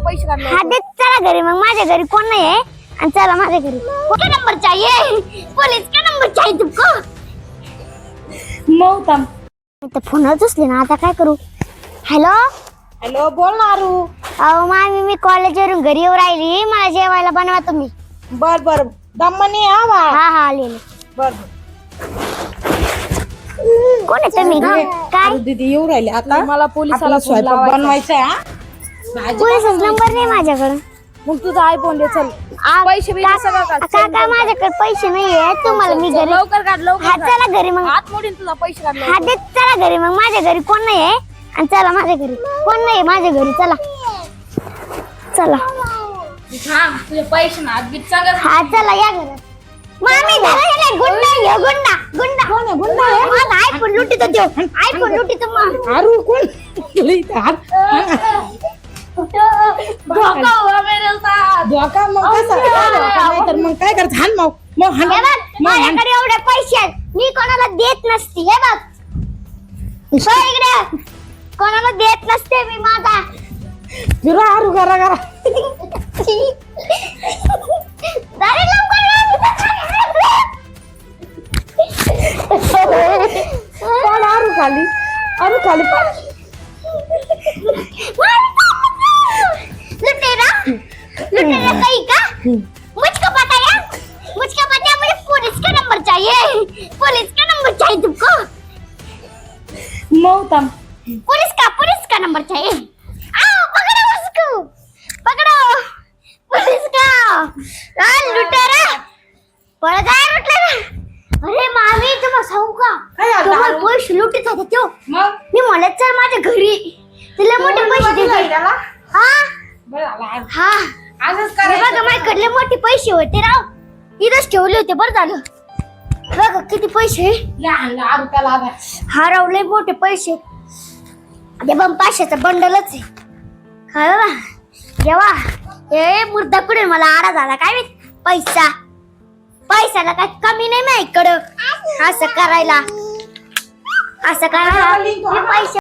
पैसे काढले हा देत चला घरी, मग माझ्या घरी कोण नाही आहे आणि चला माझ्या घरी. क्या नंबर चाहिए पुलिस का नंबर चाहिए तुमको? मग थांब. तर फोनच उचले ना, आता काय करू? हॅलो हॅलो, बोल ना आरू. अहो मामी, मी कॉलेजवरून घरी येऊ राहिली, मला जेवायला बनवा तुम्ही. बर बर, दम्मनी हा बा. हा हा आलेले. बर कोण आहे तुम्ही? काय दीदी येऊ राहिले आता. मला पोलिसाला स्वयंपाक बनवायचा आहे हा. पोलिसचा नंबर नाही माझ्याकडे. मग तुझा आयफोन दे चल. पैसे बिसे सगळं काढ. काका माझ्याकडे पैसे नाहीये, तुम्हाला मी घरी. लवकर काढ हा लवकर. चला घरी, मग हात मोडीन तुझा पैसे काढ. हा देत चला घरी, मग माझ्या घरी कोण नाही आहे आणि चला माझ्या घरी. कोण नाही माझ्या घरी, चला चला. हा तुझे पैसे ना हात बीत सगळं. हा चला या घरात. मामी धरा गुंडा आहे, गुंडा गुंडा. कोण आहे? गुंडा आहे? माझा आयफोन लुटीत होतो, आयफोन लुटीत मग. आरू कोण? धोका हुआ मेरे साथ. धोका मग कसा? नाही तर मग काय करत? हान मग मग हान. हे बघ, माझ्याकडे एवढे पैसे आहेत, मी कोणाला देत नसते. हे बघ हो इकडे, कोणाला देत नसते मी माझा. फिरा आरू करा करा. दारी लवकर पण आरू खाली, आरू खाली पण. लुटेरा लुटेरा कहीं का? मुझको पता है, मुझको पता है, मुझे पुलिस का नंबर चाहिए, पुलिस का नंबर चाहिए तुमको? मग थांब. पुलिस का नंबर चाहिए. आओ पकड़ो उसको, पकड़ो पुलिस का. लुटेरा पळ जाय लुटेरा. अरे मामी, तुम्हाला सांगू का, काय झालं? तुम्हाला पैसे लुटत होते तो. मग मी म्हणत चल माझ्या घरी, तिला मोठे पैसे देते. त्याला हा बरं झालं आज. हा आजच अरे करायचं. बघा, माझ्याकडले मोठे पैसे होते राव, इथंच ठेवले होते. बरं झालं, बघा किती पैसे. लहान आरू त्याला आला. हरवले मोठे पैसे. ते पण 500चा बंडलच आहे. काय बाबा देवा, हे मुर्दा कुठे मला आडा झाला काय माहित. पैशाला काय कमी नाही माझ्याकडं. असं करायला, असं करायला हे पैसे